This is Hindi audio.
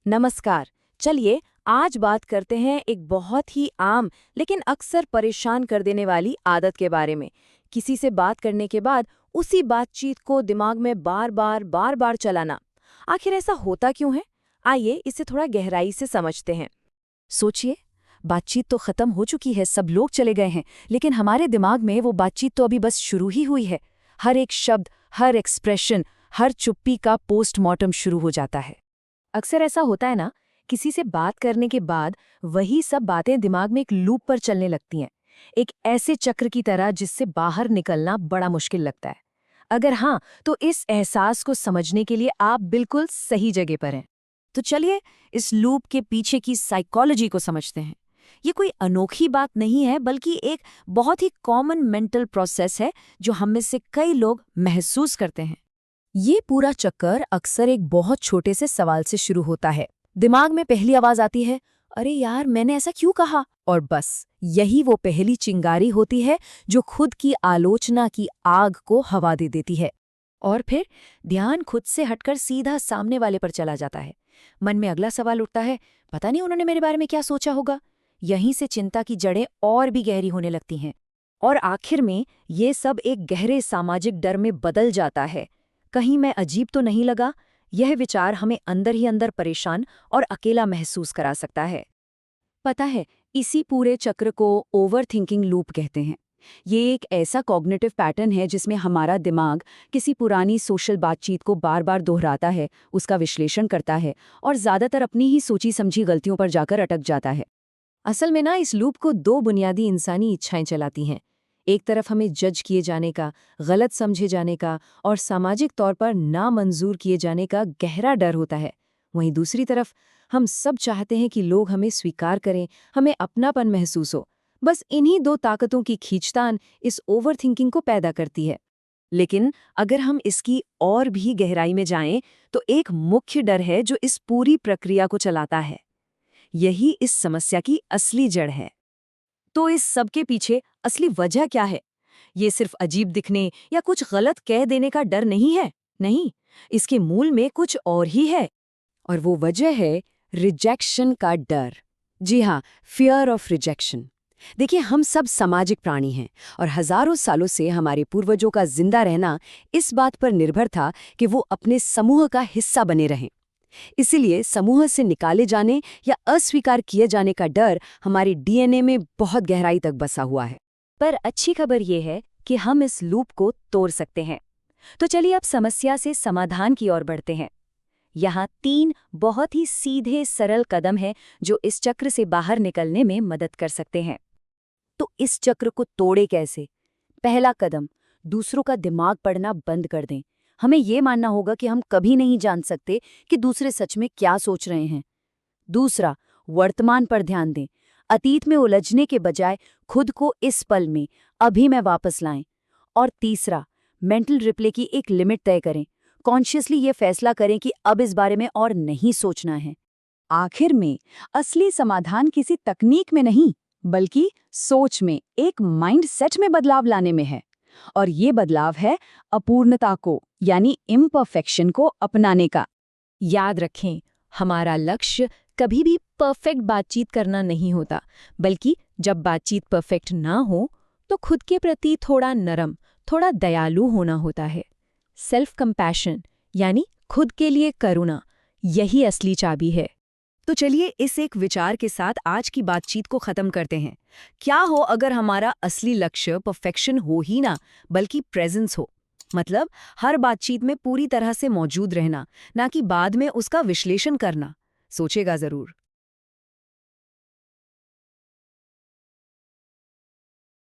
नमस्कार। चलिए आज बात करते हैं एक बहुत ही आम लेकिन अक्सर परेशान कर देने वाली आदत के बारे में। किसी से बात करने के बाद उसी बातचीत को दिमाग में बार बार चलाना। आखिर ऐसा होता क्यों है? आइए इसे थोड़ा गहराई से समझते हैं। सोचिए, बातचीत तो खत्म हो चुकी है, सब लोग चले गए हैं, लेकिन हमारे दिमाग में वो बातचीत तो अभी बस शुरू ही हुई है। हर एक शब्द, हर एक्सप्रेशन, हर चुप्पी का पोस्टमार्टम शुरू हो जाता है। अक्सर ऐसा होता है ना, किसी से बात करने के बाद वही सब बातें दिमाग में एक लूप पर चलने लगती हैं, एक ऐसे चक्र की तरह जिससे बाहर निकलना बड़ा मुश्किल लगता है। अगर हाँ, तो इस एहसास को समझने के लिए आप बिल्कुल सही जगह पर हैं। तो चलिए इस लूप के पीछे की साइकोलॉजी को समझते हैं। ये कोई अनोखी बात नहीं है, बल्कि एक बहुत ही कॉमन मेंटल प्रोसेस है जो हम में से कई लोग महसूस करते हैं। ये पूरा चक्कर अक्सर एक बहुत छोटे से सवाल से शुरू होता है। दिमाग में पहली आवाज आती है, अरे यार मैंने ऐसा क्यों कहा? और बस यही वो पहली चिंगारी होती है जो खुद की आलोचना की आग को हवा दे देती है। और फिर ध्यान खुद से हटकर सीधा सामने वाले पर चला जाता है। मन में अगला सवाल उठता है, पता नहीं उन्होंने मेरे बारे में क्या सोचा होगा। यहीं से चिंता की जड़ें और भी गहरी होने लगती हैं। और आखिर में ये सब एक गहरे सामाजिक डर में बदल जाता है। कहीं मैं अजीब तो नहीं लगा? यह विचार हमें अंदर ही अंदर परेशान और अकेला महसूस करा सकता है। पता है, इसी पूरे चक्र को ओवरथिंकिंग लूप कहते हैं। ये एक ऐसा कॉग्निटिव पैटर्न है जिसमें हमारा दिमाग किसी पुरानी सोशल बातचीत को बार बार दोहराता है, उसका विश्लेषण करता है और ज़्यादातर अपनी ही सोची समझी गलतियों पर जाकर अटक जाता है। असल में ना, इस लूप को दो बुनियादी इंसानी इच्छाएं चलाती हैं। एक तरफ हमें जज किए जाने का, गलत समझे जाने का और सामाजिक तौर पर नामंजूर किए जाने का गहरा डर होता है। वहीं दूसरी तरफ हम सब चाहते हैं कि लोग हमें स्वीकार करें, हमें अपनापन महसूस हो। बस इन्हीं दो ताकतों की खींचतान इस ओवरथिंकिंग को पैदा करती है। लेकिन अगर हम इसकी और भी गहराई में जाएं, तो एक मुख्य डर है जो इस पूरी प्रक्रिया को चलाता है। यही इस समस्या की असली जड़ है। तो इस सब के पीछे असली वजह क्या है? ये सिर्फ अजीब दिखने या कुछ गलत कह देने का डर नहीं है। नहीं, इसके मूल में कुछ और ही है। और वो वजह है रिजेक्शन का डर। जी हाँ, फियर ऑफ रिजेक्शन। देखिए, हम सब सामाजिक प्राणी हैं और हजारों सालों से हमारे पूर्वजों का जिंदा रहना इस बात पर निर्भर था कि वो अपने समूह का हिस्सा बने रहें। इसीलिए समूह से निकाले जाने या अस्वीकार किए जाने का डर हमारे डीएनए में बहुत गहराई तक बसा हुआ है। पर अच्छी खबर ये है कि हम इस लूप को तोड़ सकते हैं। तो चलिए अब समस्या से समाधान की ओर बढ़ते हैं। यहाँ 3 बहुत ही सीधे सरल कदम हैं जो इस चक्र से बाहर निकलने में मदद कर सकते हैं। तो इस चक्र को तोड़े कैसे? पहला कदम, दूसरों का दिमाग पढ़ना बंद कर दें। हमें ये मानना होगा कि हम कभी नहीं जान सकते कि दूसरे सच में क्या सोच रहे हैं। दूसरा, वर्तमान पर ध्यान दें। अतीत में उलझने के बजाय खुद को इस पल में, अभी में वापस लाएं। और तीसरा, मेंटल रिप्ले की एक लिमिट तय करें। कॉन्शियसली ये फैसला करें कि अब इस बारे में और नहीं सोचना है। आखिर में असली समाधान किसी तकनीक में नहीं, बल्कि सोच में, एक माइंडसेट में बदलाव लाने में है। और ये बदलाव है अपूर्णता को, यानी इम्परफेक्शन को अपनाने का। याद रखें, हमारा लक्ष्य कभी भी परफेक्ट बातचीत करना नहीं होता, बल्कि जब बातचीत परफेक्ट ना हो तो खुद के प्रति थोड़ा नरम, थोड़ा दयालु होना होता है। सेल्फ कंपैशन यानी खुद के लिए करुणा, यही असली चाबी है। तो चलिए इस एक विचार के साथ आज की बातचीत को खत्म करते हैं। क्या हो अगर हमारा असली लक्ष्य परफेक्शन हो ही ना, बल्कि प्रेजेंस हो? मतलब हर बातचीत में पूरी तरह से मौजूद रहना, ना कि बाद में उसका विश्लेषण करना। सोचेगा जरूर।